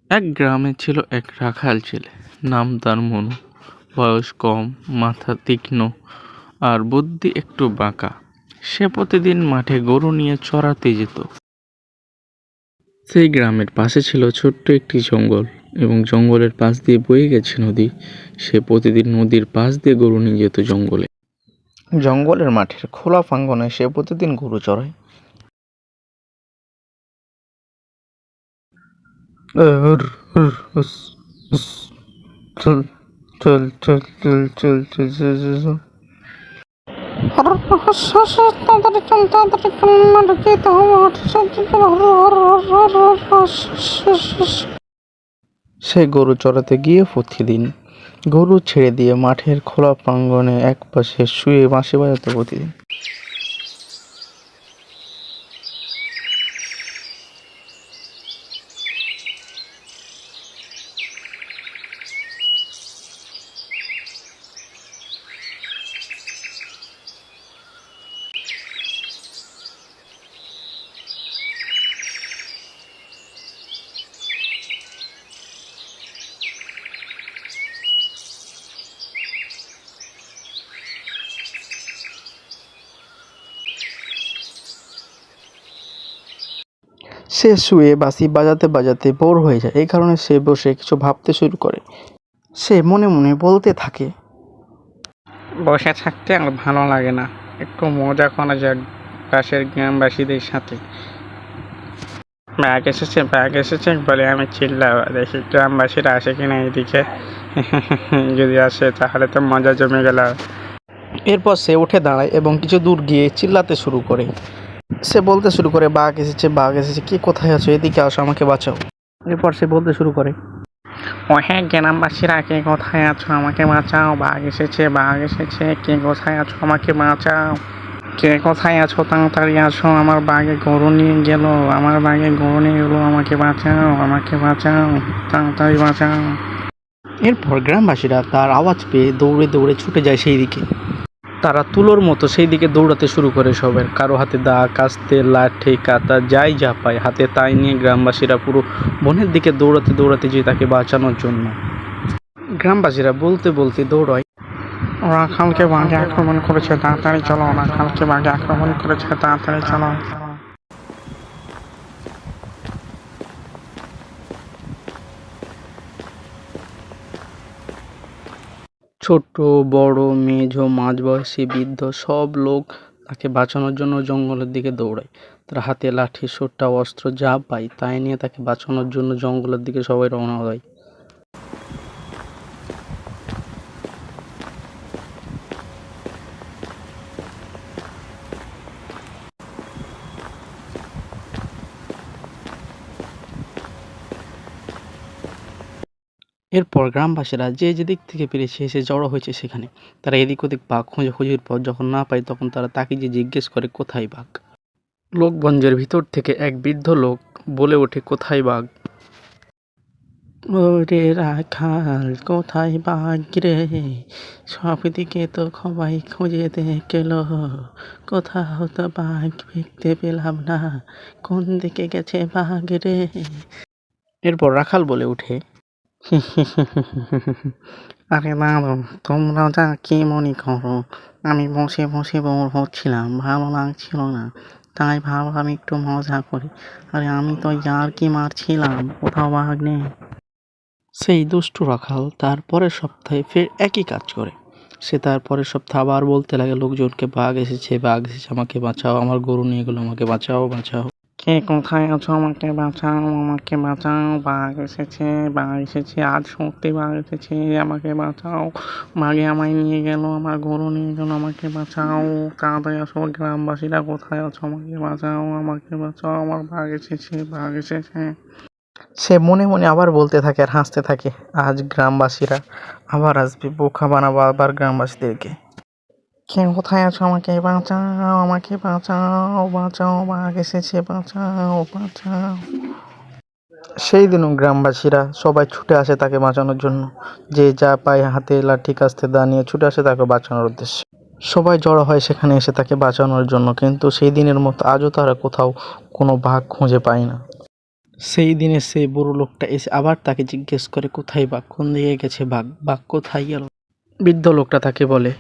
এক গ্রামে ছিল এক রাখাল ছেলে, নাম তার মনু। বয়স কম, মাথা তীক্ষ্ণ আর বুদ্ধি একটু বাঁকা। সে প্রতিদিন মাঠে গরু নিয়ে চড়াতে যেত। সেই গ্রামের পাশে ছিল ছোট্ট একটি জঙ্গল এবং জঙ্গলের পাশ দিয়ে বয়ে গেছে নদী। সে প্রতিদিন নদীর পাশ দিয়ে গরু নিয়ে যেত জঙ্গলে। জঙ্গলের মাঠের খোলা প্রাঙ্গণে সে প্রতিদিন গরু চড়ায়। উর, উর, উস, উস, চল চল চল চল চল চল চল চল চল। তাড়াতাড়ি চল, তাড়াতাড়ি চল, মাঠে যেতে হবে, মাঠে যেতে হবে। সে গরু চড়াতে গিয়ে প্রতিদিন গরু ছেড়ে দিয়ে মাঠের খোলা প্রাঙ্গণে একপাশে শুয়ে বাঁশি বাজাতো প্রতিদিন। সে শুয়ে বাঁশি বাজাতে বাজাতে বোর হয়ে যায়। এই কারণে সে বসে কিছু ভাবতে শুরু করে। সে মনে মনে বলতে থাকে, বসে থাকতে আর ভালো লাগে না, একটু মজা করা যাক পাশের গ্রামবাসীদের সাথে। ব্যাগ এসেছে বলে আমি চিল্লাবো, দেখি গ্রামবাসীরা আসে কিনা এদিকে। যদি আসে তাহলে তো মজা জমে গেল। এরপর সে উঠে দাঁড়ায় এবং কিছু দূর গিয়ে চিল্লাতে শুরু করে। সে বলতে শুরু করে, বাঘ এসেছে, বাঘ এসেছে, কে কোথায় আছো, এদিকে আসো, আমাকে বাঁচাও। এরপর সে বলতে শুরু করে, ও হ্যাঁ, গ্রামবাসীরা কে কোথায় আছো, আমাকে বাঁচাও, বাঘ এসেছে, বাঘ এসেছে, কে কোথায় আছো, আমাকে বাঁচাও, কে কোথায় আছো, তাড়াতাড়ি আসো, আমার বাঘে গরু নিয়ে গেল, আমার বাঘে গরু নিয়ে গেলো, আমাকে বাঁচাও, আমাকে বাঁচাও, তাড়াতাড়ি বাঁচাও। এরপর গ্রামবাসীরা তার আওয়াজ পেয়ে দৌড়ে দৌড়ে ছুটে যায় সেই দিকে। তারা তুলোর মতো সেই দিকে দৌড়াতে শুরু করে। সবার কারো হাতে দা, কাস্তে, লাঠি, কাঁটা, যাই যা পায় হাতে তাই নিয়ে গ্রামবাসীরা পুরো বনের দিকে দৌড়াতে দৌড়াতে যায় তাকে বাঁচানোর জন্য। গ্রামবাসীরা বলতে বলতে দৌড়ায়, রাখালকে বাঘে আক্রমণ করেছে, তাড়াতাড়ি চলো, রাখালকে বাঘে আক্রমণ করেছে, তাড়াতাড়ি চলো। ছোট বড় মেঝো মাঝবয়সী বৃদ্ধ সব লোক তাকে বাঁচানোর জন্য জঙ্গলের দিকে দৌড়ায়। তার হাতে লাঠি, সোঁটা, অস্ত্র যা পায় তাই নিয়ে তাকে বাঁচানোর জন্য জঙ্গলের দিকে সবাই রওনা হয়। এরপর গ্রামবাসীরা যে যেদিক থেকে পেরেছে এসে জড়ো হয়েছে সেখানে। তারা এদিক ওদিক বাঘ খোঁজাখুঁজির পর যখন না পায় তখন তারা তাকে যে জিজ্ঞেস করে, কোথায় বাঘ। লোকগঞ্জের ভিতর থেকে এক বৃদ্ধ লোক বলে ওঠে, কোথায় বাঘ। ওরে রাখাল, কোথায় বাঘ রে, সব দিকে তো সবাই খুঁজে দেখল, কোথাও তো বাঘ দেখতে পেলাম না, কোন দিকে গেছে বাঘ রে। এরপর রাখাল বলে ওঠে, আরে দাদু, তোমরা যা কি মনে করো, আমি বসে বসে বোর হচ্ছিলাম, ভালো লাগছিল না, তাই ভাবলাম একটু মজা করি। আরে আমি তো ইয়ার্কি মারছিলাম, কোথাও বাঘ নেই। সেই দুষ্টু রাখাল তার পরের সপ্তাহে ফের একই কাজ করে। সে তার পরের সপ্তাহে আবার বলতে লাগে লোকজনকে, বাঘ এসেছে, বাঘ এসেছে, আমাকে বাঁচাও, আমার গরু নিয়ে গেলো, আমাকে বাঁচাও বাঁচাও। কে কোথায় আছো, আমাকে বাঁচাও, আমাকে বাঁচাও, বাঘ এসেছে, বাঘ এসেছে, আজ সত্যি বাঘ এসেছে, আমাকে বাঁচাও, বাঘে আমায় নিয়ে গেল, আমার গরু নিয়ে গেল, আমাকে বাঁচাও, তাড়াতাড়ি আসো, গ্রামবাসীরা কোথায় আছো, আমাকে বাঁচাও, আমাকে বাঁচাও, আমার বাঘ এসেছে, বাঘ এসেছে। সে মনে মনে আবার বলতে থাকে আর হাসতে থাকে, আজ গ্রামবাসীরা আবার আসবে, বোকা বানাবো আবার গ্রামবাসীদেরকে। কে কোথায় আছো, আমাকে বাঁচাও, আমাকে বাঁচাও, বাঁচাও, বাঘ এসেছে, বাঁচাও, বাঁচাও। সেই দিনও গ্রামবাসীরা সবাই ছুটে আসে তাকে বাঁচানোর জন্য। যে যা পায় হাতে লাঠি, কাস্তে, দা নিয়ে ছুটে আসে তাকে বাঁচানোর উদ্দেশ্যে। সবাই জড়ো হয় সেখানে এসে তাকে বাঁচানোর জন্য, কিন্তু সেই দিনের মতো আজও তারা কোথাও কোনো বাঘ খুঁজে পায় না। সেই দিনে সেই বুড়ো লোকটা এসে আবার তাকে জিজ্ঞেস করে কোথায় বাঘ, কোন দিকে গেছে বাঘ, বাঘ কোথায় গেল। বৃদ্ধ লোকটা তাকে বলে,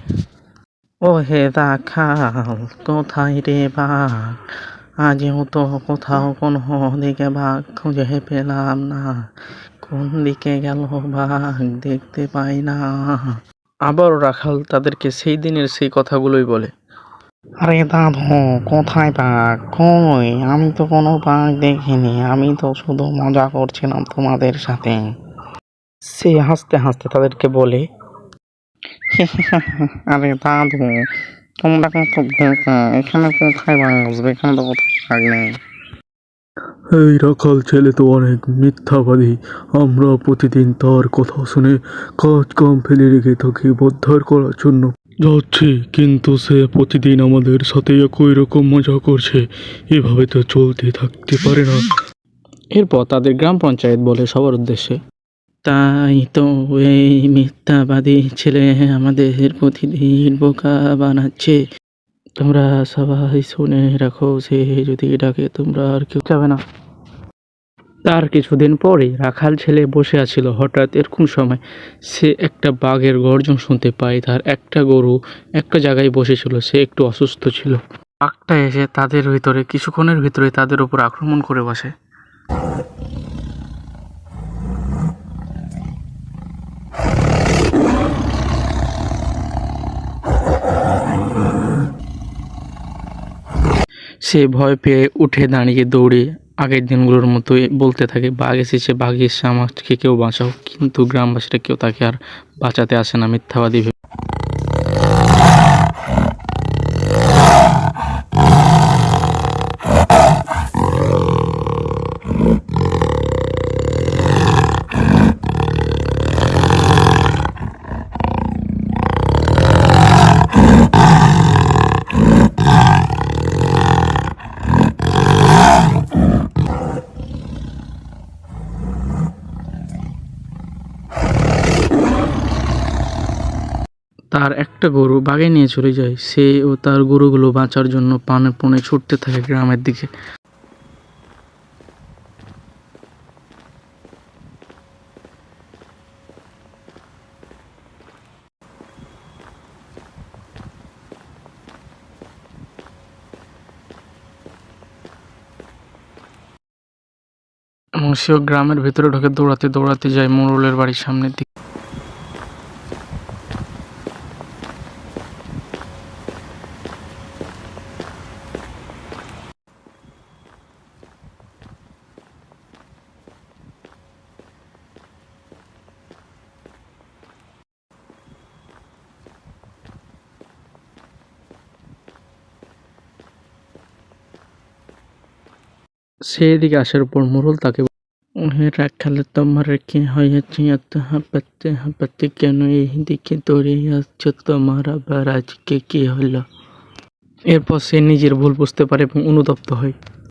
ও হে রাখাল, কোথায় রে বাঘ, আজও তো কোথাও কোনো দিকে বাঘ খুঁজে পেলাম না, কোন দিকে গেল বাঘ দেখতে পাই না। আবারও রাখাল তাদেরকে সেই দিনের সেই কথাগুলোই বলে। আরে দাদু, কোথায় বাঘ? কই, আমি তো কোনো বাঘ দেখিনি, আমি তো শুধু মজা করছিলাম তোমাদের সাথে। সে হাসতে হাসতে তাদেরকে বলে, আরে দাদু, তোমরা কত বোকা, এখানে কোথায় বাঘ আসবে? এখানে তো কোথাও বাঘ নেই। এই রাখাল ছেলে তো অনেক মিথ্যাবাদী। আমরা প্রতিদিন তার কথা শুনে কাজ কাম ফেলে রেখে থাকি উদ্ধার করার জন্য যাচ্ছি, কিন্তু সে প্রতিদিন আমাদের সাথে একই রকম মজা করছে। এভাবে তো চলতে থাকতে পারে না। এরপর তাদের গ্রাম পঞ্চায়েত বলে সবার উদ্দেশ্যে, তাই তো এই মিথ্যাবাদী ছেলে আমাদের প্রতিদিন বোকা বানাচ্ছে। তোমরা সবাই শুনে রাখো, সে যদি ডাকে তোমরা আর কেউ যাবে না। তার কিছুদিন পরে রাখাল ছেলে বসে আছিল, হঠাৎ এরকম সময় সে একটা বাঘের গর্জন শুনতে পায়। তার একটা গরু একটা জায়গায় বসেছিল, সে একটু অসুস্থ ছিল। বাঘটা এসে তাদের ভিতরে কিছুক্ষণের ভিতরে তাদের উপর আক্রমণ করে বসে। সে ভয় পেয়ে উঠে দাঁড়িয়ে দৌড়ে আগের দিনগুলোর মতোই বলতে থাকে, বাঘ এসেছে, বাঘ এসে আমাকে কেউ বাঁচাও। কিন্তু গ্রামবাসীরা কেউ তাকে আর বাঁচাতে আসে না, মিথ্যাবাদী ভেবে। তার একটা গরু বাগে নিয়ে চলে যায়। সে ও তার গরুগুলো বাঁচার জন্য পানে পনে ছুটতে থাকে গ্রামের দিকে। এবং সেও গ্রামের ভেতরে ঢোকে, দৌড়াতে দৌড়াতে যায় মোড়লের বাড়ির সামনের দিকে। সে এদিকে আসার পর মোড়ল তাকে, ওহে রাখাল, তোমার কি হয়েছে? এত হাঁপাতে হাঁপাতে কেন এইদিকে দৌড়ে আসছো? তোমার আবার আজকে কি হলো? এরপর সে নিজের ভুল বুঝতে পারে এবং অনুতপ্ত হয়।